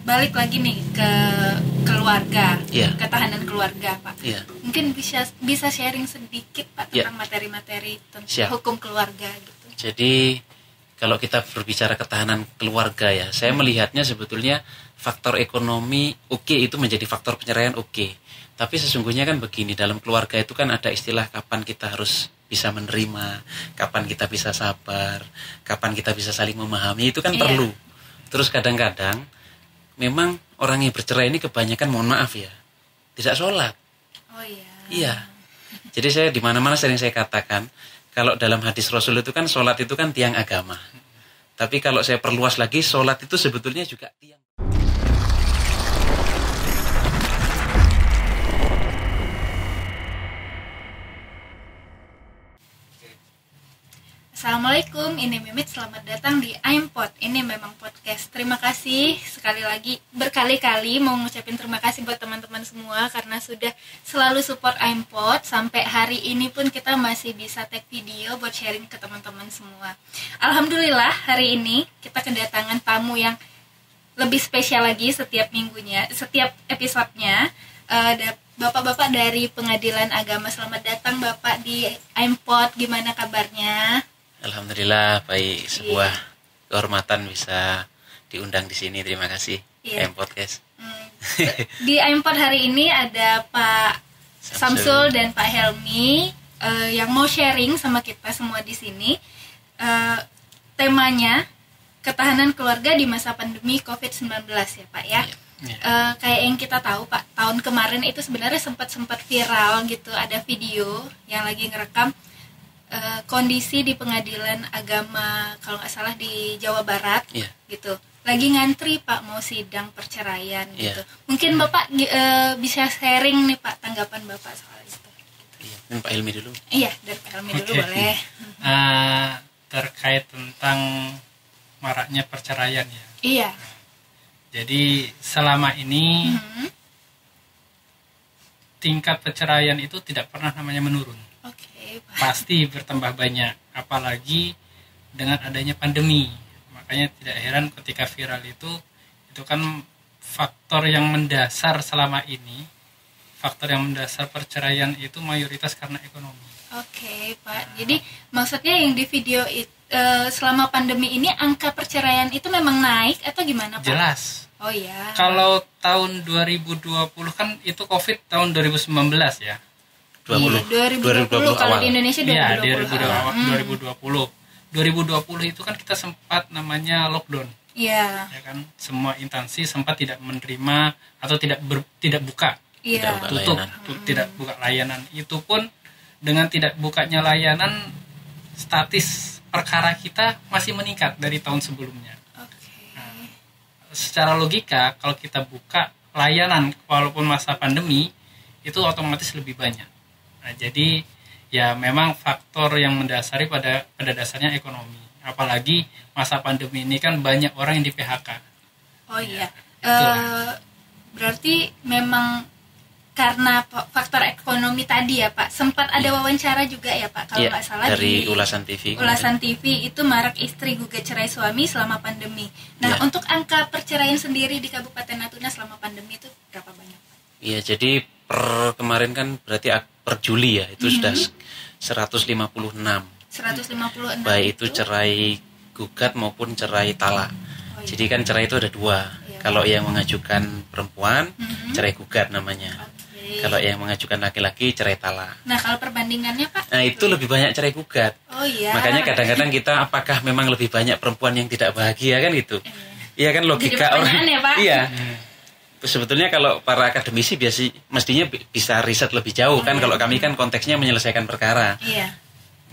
balik lagi nih ke keluarga, ketahanan keluarga, Pak. Mungkin bisa sharing sedikit, Pak, tentang materi-materi tentang hukum keluarga gitu. Jadi kalau kita berbicara ketahanan keluarga ya, saya melihatnya sebetulnya faktor ekonomi itu menjadi faktor penceraian Tapi sesungguhnya kan begini, dalam keluarga itu kan ada istilah kapan kita harus bisa menerima, kapan kita bisa sabar, kapan kita bisa saling memahami, itu kan perlu. Terus kadang-kadang memang orang yang bercerai ini kebanyakan, mohon maaf ya, tidak sholat. Oh iya. Iya. Jadi saya di mana-mana sering saya katakan, kalau dalam hadis Rasul itu kan sholat itu kan tiang agama. Tapi kalau saya perluas lagi, sholat itu sebetulnya juga tiang. Assalamualaikum, ini Mimit, selamat datang di iMpod. Ini memang podcast. Terima kasih sekali lagi, berkali-kali mau ngucapin terima kasih buat teman-teman semua karena sudah selalu support iMpod. Sampai hari ini pun kita masih bisa tag video buat sharing ke teman-teman semua. Alhamdulillah hari ini kita kedatangan tamu yang lebih spesial lagi setiap minggunya, setiap episodenya. Bapak-bapak dari Pengadilan Agama, selamat datang Bapak di iMpod. Gimana kabarnya? Alhamdulillah baik, sebuah kehormatan bisa diundang di sini. Terima kasih iMpodcast. Di iMpod hari ini ada Pak Samsul dan Pak Helmi yang mau sharing sama kita semua di sini. Temanya ketahanan keluarga di masa pandemi COVID-19 ya Pak ya. Kayak yang kita tahu Pak, tahun kemarin itu sebenarnya sempat viral gitu, ada video yang lagi ngerekam kondisi di Pengadilan Agama kalau nggak salah di Jawa Barat gitu, lagi ngantri Pak mau sidang perceraian gitu. Mungkin Bapak bisa sharing nih Pak tanggapan Bapak soal itu. Pak Helmi dulu. Iya, dari Pak Helmi dulu boleh. Terkait tentang maraknya perceraian ya. Iya. Jadi selama ini tingkat perceraian itu tidak pernah namanya menurun. Pasti bertambah banyak, apalagi dengan adanya pandemi. Makanya tidak heran ketika viral itu kan faktor yang mendasar selama ini, faktor yang mendasar perceraian itu mayoritas karena ekonomi. Oke, Pak. Jadi maksudnya yang di video itu selama pandemi ini angka perceraian itu memang naik atau gimana Pak? Jelas. Oh iya. Kalau tahun 2020 kan itu COVID tahun 2019 ya. 2020 kalau di Indonesia 2020. 2020 itu kan kita sempat namanya lockdown. Iya. Ya kan, semua instansi sempat tidak menerima atau tidak buka. Iya. Tidak buka layanan. Itu pun dengan tidak bukanya layanan, statis perkara kita masih meningkat dari tahun sebelumnya. Nah, secara logika kalau kita buka layanan walaupun masa pandemi itu otomatis lebih banyak. Nah, jadi ya memang faktor yang mendasari pada dasarnya ekonomi. Apalagi masa pandemi ini kan banyak orang yang di PHK. Oh iya. Berarti memang karena faktor ekonomi tadi ya Pak. Sempat ada wawancara juga ya Pak kalau nggak salah dari Ulasan TV. Ulasan TV itu marak istri gugat cerai suami selama pandemi. Nah, untuk angka perceraian sendiri di Kabupaten Natuna selama pandemi itu berapa banyak Pak? Iya, jadi per kemarin kan berarti per Juli ya, itu sudah 156. 156. Baik itu cerai gugat maupun cerai talak. Jadi kan cerai itu ada dua. Kalau yang mengajukan perempuan, cerai gugat namanya. Kalau yang mengajukan laki-laki, cerai talak. Nah, kalau perbandingannya Pak? Nah, itu lebih banyak cerai gugat. Oh iya. Makanya kadang-kadang kita apakah memang lebih banyak perempuan yang tidak bahagia kan gitu. Iya kan logika orang. Ya, Pak? Iya. Sebetulnya kalau para akademisi mestinya bisa riset lebih jauh kan. Kalau kami kan konteksnya menyelesaikan perkara. Iya.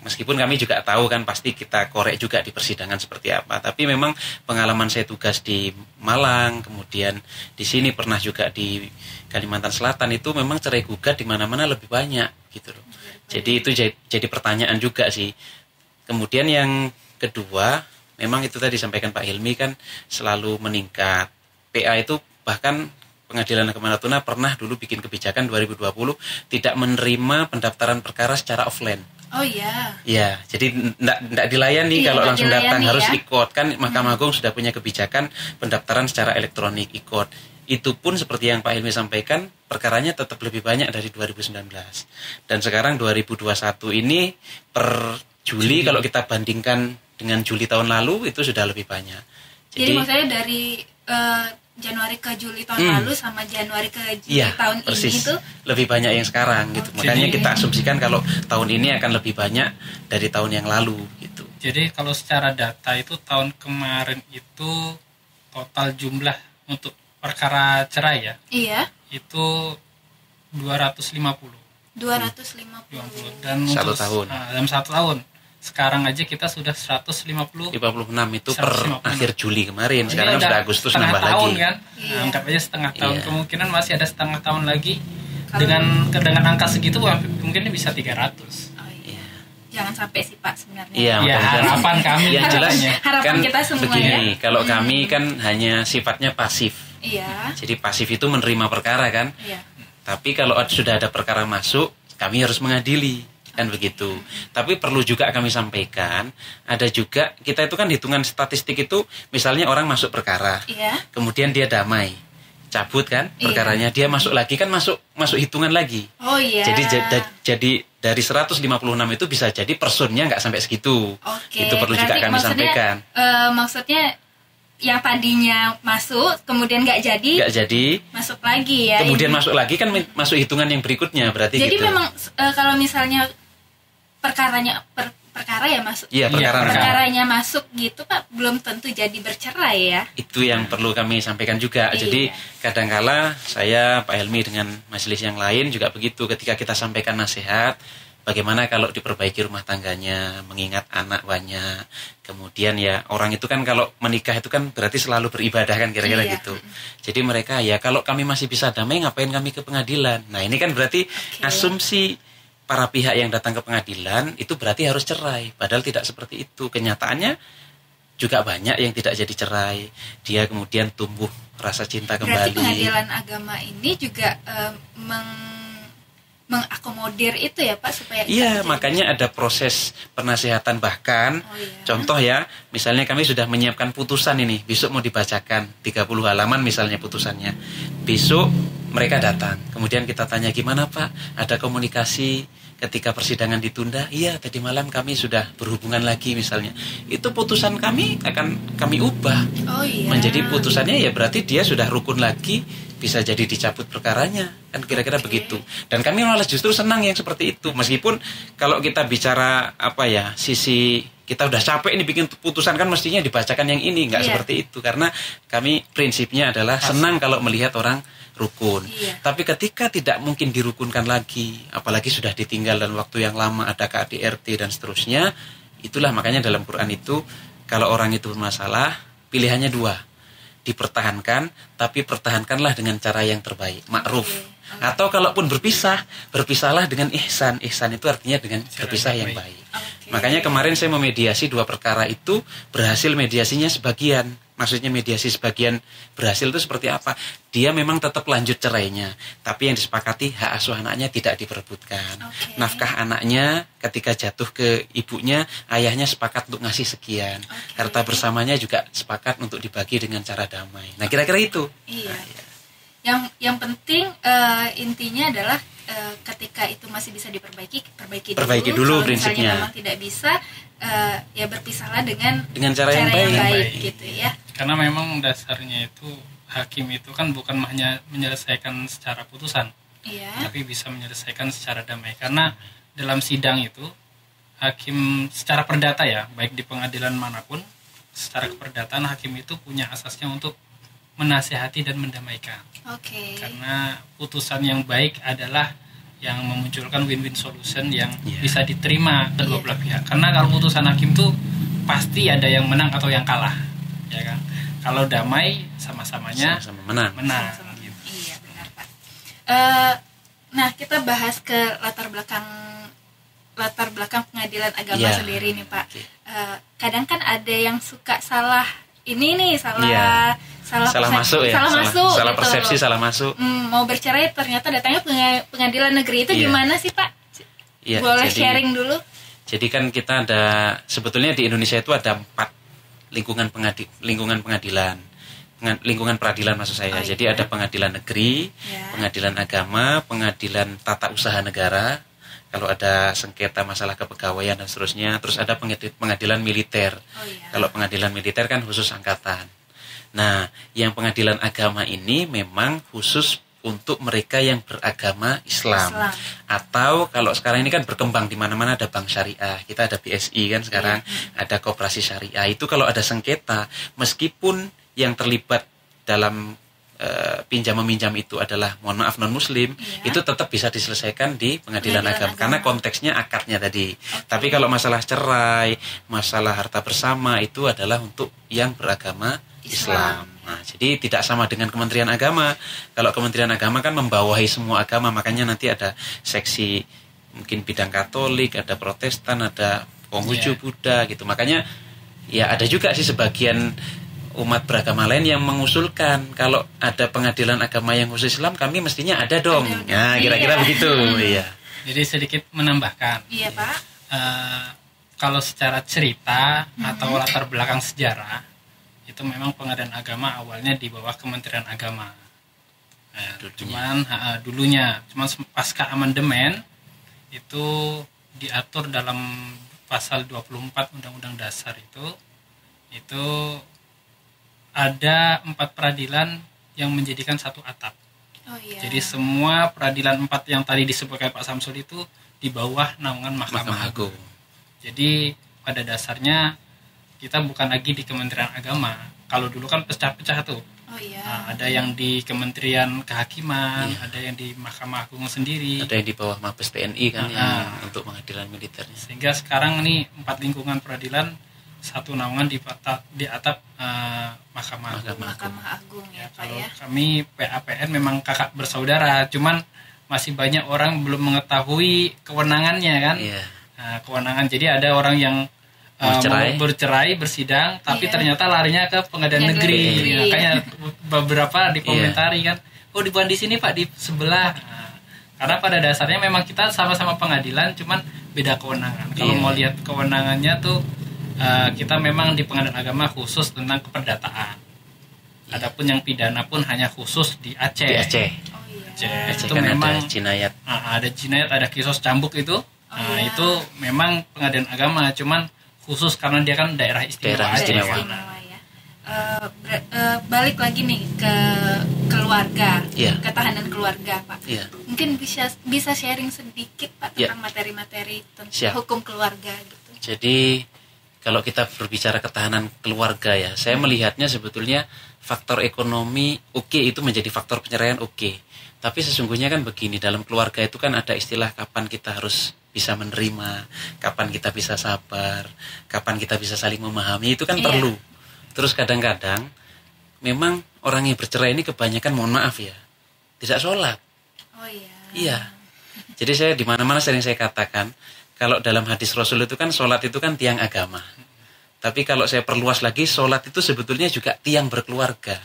Meskipun kami juga tahu kan pasti kita korek juga di persidangan seperti apa. Tapi memang pengalaman saya tugas di Malang, kemudian di sini pernah juga di Kalimantan Selatan, itu memang cerai gugat di mana-mana lebih banyak gitu loh. Jadi itu jadi pertanyaan juga sih. Kemudian yang kedua, memang itu tadi disampaikan Pak Hilmi kan selalu meningkat. PA itu bahkan Pengadilan Agama Natuna pernah dulu bikin kebijakan 2020 tidak menerima pendaftaran perkara secara offline. Oh iya. Ya, jadi enggak dilayani kalau langsung datang, harus ikut. Kan Mahkamah Agung sudah punya kebijakan pendaftaran secara elektronik, ikut. Itu pun seperti yang Pak Hilmi sampaikan, perkaranya tetap lebih banyak dari 2019. Dan sekarang 2021 ini per Juli kalau kita bandingkan dengan Juli tahun lalu itu sudah lebih banyak. Jadi maksudnya dari Januari ke Juli tahun lalu sama Januari ke Juli tahun persis. ini itu lebih banyak yang sekarang gitu. Makanya kita asumsikan kalau tahun ini akan lebih banyak dari tahun yang lalu gitu. Jadi kalau secara data itu tahun kemarin itu total jumlah untuk perkara cerai ya. Iya. Itu 250. Dan satu untuk tahun. Dalam 1 tahun. Sekarang aja kita sudah 150. 56 itu 156. Per akhir Juli kemarin. Sekarang sudah Agustus nambah tahun, lagi. Kan? Iya. Nah, anggap aja setengah tahun. Kemungkinan masih ada setengah tahun lagi. Dengan angka segitu mungkin bisa 300. Oh, iya. Jangan sampai sih Pak sebenarnya. Iya, harapan kami. Yang jelas harapan kan kita semua begini, ya. kalau kami kan hanya sifatnya pasif. Iya. Jadi pasif itu menerima perkara kan. Iya. Tapi kalau sudah ada perkara masuk, kami harus mengadili. Kan begitu. Tapi perlu juga kami sampaikan, ada juga kita itu kan hitungan statistik itu, misalnya orang masuk perkara, kemudian dia damai, cabut kan perkaranya, dia masuk lagi kan masuk hitungan lagi. Oh iya. Jadi dari 156 itu bisa jadi personnya nggak sampai segitu. Oke. Itu perlu juga kami sampaikan. Maksudnya yang tadinya masuk kemudian nggak jadi masuk lagi ya. Kemudian masuk lagi kan masuk hitungan yang berikutnya berarti. Jadi gitu. memang kalau misalnya perkara ya masuk. Iya, perkaranya masuk gitu Pak, belum tentu jadi bercerai ya. Itu yang perlu kami sampaikan juga. Iya. Jadi kadangkala saya, Pak Helmi dengan majelis yang lain juga begitu, ketika kita sampaikan nasihat, bagaimana kalau diperbaiki rumah tangganya, mengingat anak banyak. Kemudian ya orang itu kan kalau menikah itu kan berarti selalu beribadah kan kira-kira gitu. Jadi mereka ya kalau kami masih bisa damai ngapain kami ke pengadilan. Nah ini kan berarti asumsi para pihak yang datang ke pengadilan itu berarti harus cerai. Padahal tidak seperti itu. Kenyataannya juga banyak yang tidak jadi cerai. Dia kemudian tumbuh rasa cinta kembali. Berarti pengadilan agama ini juga mengakomodir itu ya Pak supaya makanya ada proses penasihatan bahkan contoh ya, misalnya kami sudah menyiapkan putusan ini, besok mau dibacakan 30 halaman misalnya putusannya. Besok mereka datang, kemudian kita tanya gimana Pak, ada komunikasi ketika persidangan ditunda? Iya, tadi malam kami sudah berhubungan lagi misalnya. Itu putusan kami akan kami ubah menjadi putusannya ya berarti dia sudah rukun lagi, bisa jadi dicabut perkaranya, kan kira-kira begitu. Dan kami malah justru senang yang seperti itu. Meskipun kalau kita bicara sisi kita udah capek ini bikin putusan kan mestinya dibacakan yang ini, nggak seperti itu. Karena kami prinsipnya adalah senang kalau melihat orang rukun. Tapi ketika tidak mungkin dirukunkan lagi, apalagi sudah ditinggal dan waktu yang lama, ada KDRT dan seterusnya, itulah makanya dalam Quran itu kalau orang itu bermasalah pilihannya 2, dipertahankan, tapi pertahankanlah dengan cara yang terbaik, ma'ruf. Atau kalaupun berpisahlah dengan ihsan. Ihsan itu artinya dengan berpisah yang baik. Makanya kemarin saya memediasi 2 perkara itu, berhasil mediasinya sebagian. Maksudnya mediasi sebagian berhasil itu seperti apa? Dia memang tetap lanjut cerainya, tapi yang disepakati hak asuh anaknya tidak diperebutkan. Nafkah anaknya ketika jatuh ke ibunya, ayahnya sepakat untuk ngasih sekian. Harta bersamanya juga sepakat untuk dibagi dengan cara damai. Nah, kira-kira itu. Iya. Yang penting intinya adalah ketika itu masih bisa perbaiki dulu. Kalau prinsipnya memang tidak bisa, ya berpisahlah dengan cara yang baik gitu ya. Karena memang dasarnya itu hakim itu kan bukan hanya menyelesaikan secara putusan, tapi bisa menyelesaikan secara damai. Karena dalam sidang itu hakim secara perdata ya, baik di pengadilan manapun, secara keperdataan hakim itu punya asasnya untuk menasihati dan mendamaikan. Karena putusan yang baik adalah yang memunculkan win-win solution yang bisa diterima kedua belah pihak. Karena kalau putusan hakim tuh pasti ada yang menang atau yang kalah, ya kan? Kalau damai sama-samanya menang. Gitu. Iya benar Pak. Nah kita bahas ke latar belakang pengadilan agama sendiri nih Pak. Kadang kan ada yang suka salah ini nih salah Iya. Salah masuk ya, salah gitu. persepsi, salah masuk. Mau bercerai ternyata datangnya pengadilan negeri itu Iya. gimana sih Pak? Iya, Boleh jadi- sharing dulu? Jadi kan kita ada, sebetulnya di Indonesia itu ada 4 lingkungan pengadilan, lingkungan peradilan maksud saya. Oh, iya. Jadi ada pengadilan negeri, Ya. pengadilan agama, pengadilan tata usaha negara. Kalau ada sengketa masalah kepegawaian dan seterusnya, terus ada pengadilan militer. Oh iya. Kalau pengadilan militer kan khusus angkatan. Nah, yang pengadilan agama ini memang khusus untuk mereka yang beragama Islam. Atau kalau sekarang ini kan berkembang di mana-mana ada bank syariah. Kita ada BSI kan sekarang, ada koperasi syariah. Itu kalau ada sengketa, meskipun yang terlibat dalam pinjam meminjam itu adalah mohon maaf non muslim, Iya. itu tetap bisa diselesaikan di pengadilan agama karena konteksnya akadnya tadi. Oke. Tapi kalau masalah cerai, masalah harta bersama itu adalah untuk yang beragama Islam. Nah, jadi tidak sama dengan Kementerian Agama. Kalau Kementerian Agama kan membawahi semua agama, makanya nanti ada seksi mungkin bidang Katolik, ada Protestan, ada Konghucu, Buddha gitu. Makanya ya ada juga sih sebagian umat beragama lain yang mengusulkan kalau ada pengadilan agama yang khusus Islam, kami mestinya ada dong. Nah, kira-kira begitu. Iya. Jadi sedikit menambahkan. Iya Pak. Kalau secara cerita atau latar belakang sejarah, itu memang pengadilan agama awalnya di bawah Kementerian Agama. Nah, dulunya, cuman pasca amandemen itu diatur dalam pasal 24 Undang-Undang Dasar itu ada 4 peradilan yang menjadikan satu atap. Oh iya. Jadi semua peradilan 4 yang tadi disebutkan Pak Samsul itu di bawah naungan Mahkamah Agung. Jadi pada dasarnya kita bukan lagi di Kementerian Agama. Kalau dulu kan pecah-pecah tuh. Oh iya. Nah, ada yang di Kementerian Kehakiman, ada yang di Mahkamah Agung sendiri. Ada yang di bawah Mabes TNI kan yang untuk pengadilan militernya. Sehingga sekarang nih 4 lingkungan peradilan satu naungan di atap Mahkamah Agung. Mahkamah Agung ya Pak Kalau ya. kami PAPN memang kakak bersaudara, cuman masih banyak orang belum mengetahui kewenangannya kan. Iya. Nah, kewenangan, jadi ada orang yang mau bercerai bersidang, tapi ternyata larinya ke pengadilan negeri. Makanya beberapa dikomentari kan, oh bukan di sini Pak, di sebelah. Nah, karena pada dasarnya memang kita sama-sama pengadilan, cuman beda kewenangan. Kalau mau lihat kewenangannya tuh kita memang di pengadilan agama khusus tentang keperdataan. Adapun yang pidana pun hanya khusus di Aceh. Di Aceh. Oh iya. Aceh itu Kan memang ada jinayat. ada jinayat, ada kisos cambuk itu. Itu memang pengadilan agama, cuman khusus karena dia kan daerah istimewa. Istimewa. Ya. Balik lagi nih ke keluarga, ketahanan keluarga Pak. Iya. Mungkin bisa sharing sedikit Pak tentang materi-materi tentang hukum keluarga gitu. Jadi kalau kita berbicara ketahanan keluarga ya, saya melihatnya sebetulnya faktor ekonomi itu menjadi faktor penceraian Tapi sesungguhnya kan begini, dalam keluarga itu kan ada istilah kapan kita harus bisa menerima, kapan kita bisa sabar, kapan kita bisa saling memahami, itu kan perlu. Terus kadang-kadang memang orang yang bercerai ini kebanyakan, mohon maaf ya, tidak sholat. Oh iya. Iya. Jadi saya di mana-mana sering saya katakan, kalau dalam hadis Rasul itu kan sholat itu kan tiang agama. Tapi kalau saya perluas lagi, sholat itu sebetulnya juga tiang berkeluarga.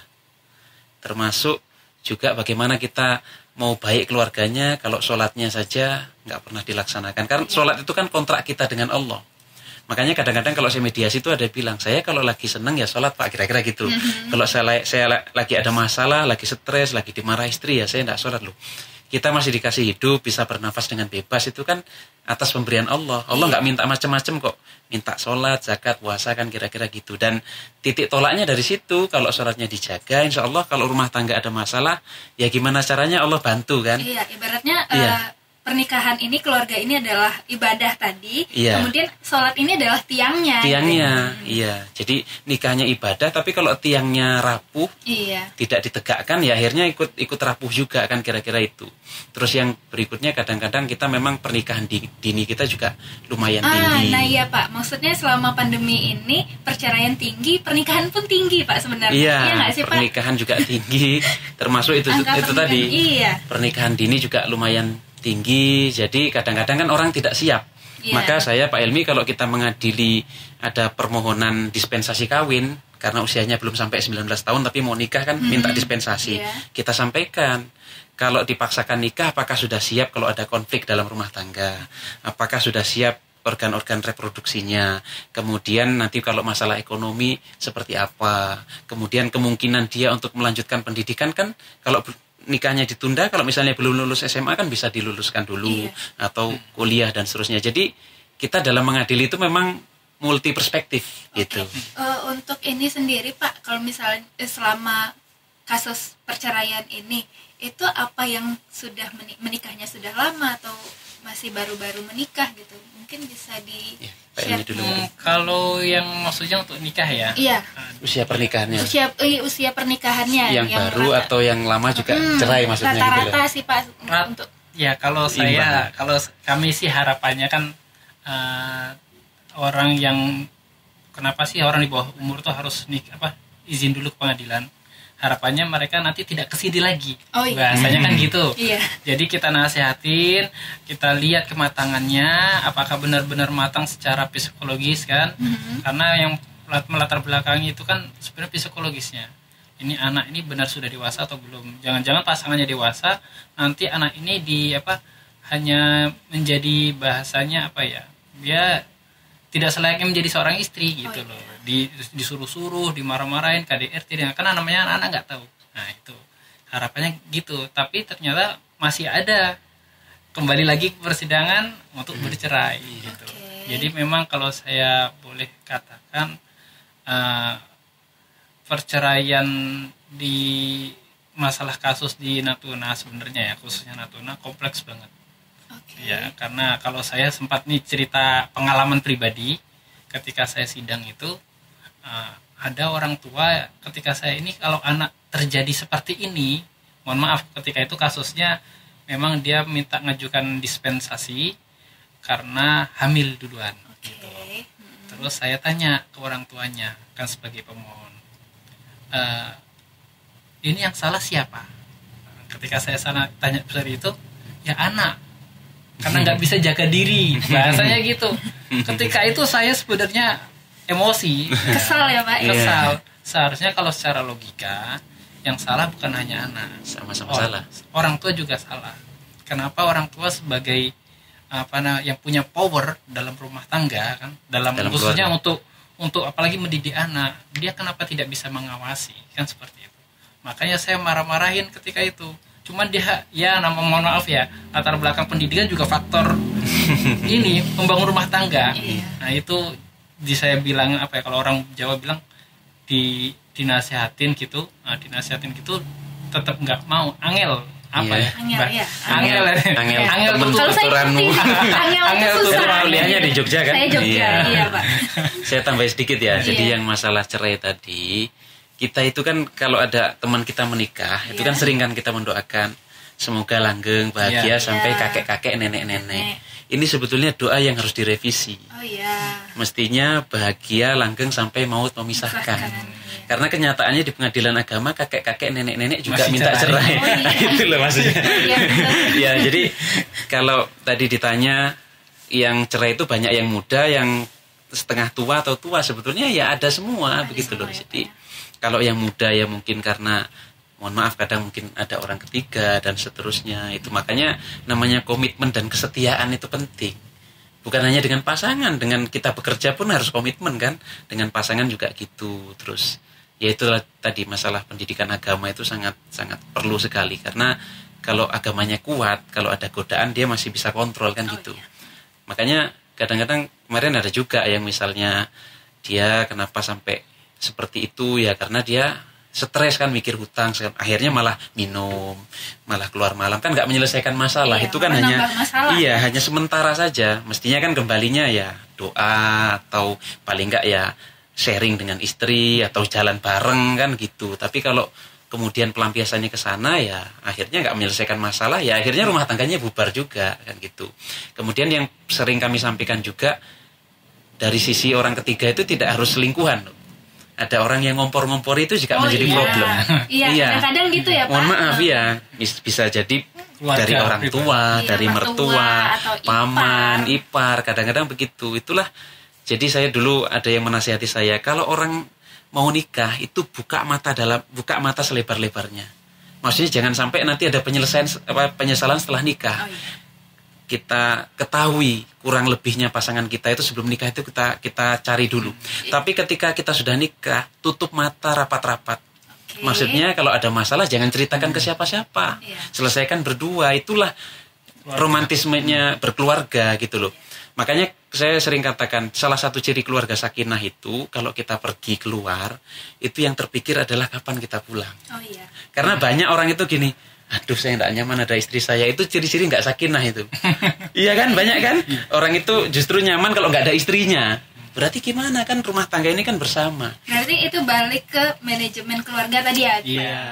Termasuk juga bagaimana kita mau baik keluarganya kalau sholatnya saja nggak pernah dilaksanakan. Karena sholat itu kan kontrak kita dengan Allah. Makanya kadang-kadang kalau saya mediasi itu ada bilang, saya kalau lagi senang ya sholat Pak, kira-kira gitu. Kalau saya lagi ada masalah, lagi stres, lagi dimarah istri ya saya nggak sholat loh. Kita masih dikasih hidup, bisa bernafas dengan bebas, itu kan atas pemberian Allah. Allah nggak minta macam-macam kok. Minta sholat, zakat, puasa kan kira-kira gitu. Dan titik tolaknya dari situ, kalau sholatnya dijaga, insya Allah kalau rumah tangga ada masalah, ya gimana caranya Allah bantu kan. Iya, ibaratnya pernikahan ini, keluarga ini adalah ibadah tadi, kemudian sholat ini adalah tiangnya. Tiangnya, iya. Jadi nikahnya ibadah, tapi kalau tiangnya rapuh, tidak ditegakkan, ya akhirnya ikut rapuh juga kan kira-kira itu. Terus yang berikutnya kadang-kadang kita memang pernikahan dini kita juga lumayan tinggi. Nah iya Pak, maksudnya selama pandemi ini perceraian tinggi, pernikahan pun tinggi Pak sebenarnya. Iya, nggak sih, pernikahan juga tinggi, termasuk itu tadi. Pernikahan dini juga lumayan tinggi, jadi kadang-kadang kan orang tidak siap. Maka saya Pak Helmi, kalau kita mengadili ada permohonan dispensasi kawin, karena usianya belum sampai 19 tahun tapi mau nikah kan minta dispensasi. Kita sampaikan, kalau dipaksakan nikah apakah sudah siap kalau ada konflik dalam rumah tangga, apakah sudah siap organ-organ reproduksinya, kemudian nanti kalau masalah ekonomi seperti apa, kemudian kemungkinan dia untuk melanjutkan pendidikan kan kalau nikahnya ditunda, kalau misalnya belum lulus SMA kan bisa diluluskan dulu atau kuliah dan seterusnya. Jadi kita dalam mengadili itu memang multi perspektif gitu. Untuk ini sendiri Pak, kalau misalnya selama kasus perceraian ini itu apa yang sudah menikahnya sudah lama atau masih baru-baru menikah gitu, mungkin bisa di share dulu. Kalau yang maksudnya untuk nikah ya? Iya. Usia pernikahannya. Usia pernikahannya. Yang baru atau yang lama juga cerai maksudnya. Rata-rata sih Pak. Untuk ya kalau kami sih harapannya kan orang yang kenapa sih orang di bawah umur tuh harus izin dulu ke pengadilan. Harapannya mereka nanti tidak kesini lagi. Bahasanya kan gitu. Jadi kita nasihatin, kita lihat kematangannya, apakah benar-benar matang secara psikologis kan. Karena yang melatar belakangnya itu kan sebenarnya psikologisnya. Ini anak ini benar sudah dewasa atau belum. Jangan-jangan pasangannya dewasa, nanti anak ini hanya menjadi bahasanya dia tidak selayaknya menjadi seorang istri gitu loh. Disuruh-suruh, dimarah-marahin, KDRT, kan namanya anak-anak nggak tahu. Nah itu harapannya gitu. Tapi ternyata masih ada kembali lagi ke persidangan untuk bercerai gitu. Jadi memang kalau saya boleh katakan perceraian di masalah kasus di Natuna sebenarnya ya, khususnya Natuna kompleks banget. Ya, karena kalau saya sempat nih cerita pengalaman pribadi ketika saya sidang itu ada orang tua ketika saya ini kalau anak terjadi seperti ini, mohon maaf ketika itu kasusnya memang dia minta ngajukan dispensasi karena hamil duluan gitu. Terus saya tanya ke orang tuanya kan sebagai pemohon, ini yang salah siapa? Ketika saya tanya seperti itu, ya anak, karena nggak bisa jaga diri, bahasanya gitu. Ketika itu saya sebenarnya emosi, kesal ya Pak. Kesal. Seharusnya kalau secara logika yang salah bukan hanya anak, sama-sama salah. Orang tua juga salah. Kenapa orang tua sebagai yang punya power dalam rumah tangga kan, dalam khususnya keluarga. untuk apalagi mendidik anak, dia kenapa tidak bisa mengawasi kan seperti itu. Makanya saya marah-marahin ketika itu. Cuman dia mohon maaf ya, latar belakang pendidikan juga faktor ini membangun rumah tangga. Nah itu saya bilang kalau orang Jawa bilang dinasihatin gitu, dinasihatin gitu tetap nggak mau, angel angel tuturanmu. Angel susah. Kuliahnya di Jogja kan? Saya Jogja, iya Pak. Saya tambah sedikit ya. Jadi yang masalah cerai tadi, kita itu kan kalau ada teman kita menikah, itu kan sering kan kita mendoakan semoga langgeng, bahagia sampai kakek-kakek, nenek-nenek. Ini sebetulnya doa yang harus direvisi. Mestinya bahagia, langgeng sampai maut memisahkan. Karena kenyataannya di pengadilan agama kakek-kakek, nenek-nenek juga masih minta cerai. Gitu loh maksudnya. Ya, jadi kalau tadi ditanya yang cerai itu banyak yang muda, yang setengah tua atau tua, sebetulnya ya ada semua begitu loh. Jadi kalau yang muda ya mungkin karena mohon maaf kadang mungkin ada orang ketiga dan seterusnya. Itu makanya namanya komitmen dan kesetiaan itu penting. Bukan hanya dengan pasangan, dengan kita bekerja pun harus komitmen kan. Dengan pasangan juga gitu. Terus ya itulah tadi masalah pendidikan agama itu sangat perlu sekali. Karena kalau agamanya kuat, kalau ada godaan dia masih bisa kontrol kan gitu. Makanya kadang-kadang kemarin ada juga yang misalnya dia kenapa sampai seperti itu ya karena dia stres kan mikir hutang, akhirnya malah minum, malah keluar malam kan nggak menyelesaikan masalah. Itu kan hanya hanya sementara saja. Mestinya kan kembalinya ya doa atau paling nggak ya sharing dengan istri atau jalan bareng kan gitu. Tapi kalau kemudian pelampiasannya ke sana ya akhirnya nggak menyelesaikan masalah, ya akhirnya rumah tangganya bubar juga kan gitu. Kemudian yang sering kami sampaikan juga dari sisi orang ketiga itu tidak harus selingkuhan. Ada orang yang ngompor-ngompor itu juga menjadi problem. Iya, kadang gitu ya Pak. Mohon maaf ya, bisa jadi dari orang tua, dari mertua, paman, ipar, kadang-kadang begitu. Itulah, jadi saya dulu ada yang menasihati saya, kalau orang mau nikah itu buka mata selebar-lebarnya. Maksudnya jangan sampai nanti ada penyesalan setelah nikah. Kita ketahui kurang lebihnya pasangan kita itu sebelum nikah itu kita cari dulu. Tapi ketika kita sudah nikah, tutup mata rapat-rapat. Maksudnya kalau ada masalah jangan ceritakan ke siapa-siapa. Selesaikan berdua, itulah romantismenya berkeluarga gitu loh. Makanya saya sering katakan salah satu ciri keluarga sakinah itu kalau kita pergi keluar itu yang terpikir adalah kapan kita pulang. Karena banyak orang itu gini, aduh saya tidak nyaman ada istri saya, itu ciri-ciri nggak sakinah itu. Iya kan, banyak kan orang itu justru nyaman kalau nggak ada istrinya. Berarti gimana kan rumah tangga ini kan bersama. Berarti itu balik ke manajemen keluarga tadi ya. Iya.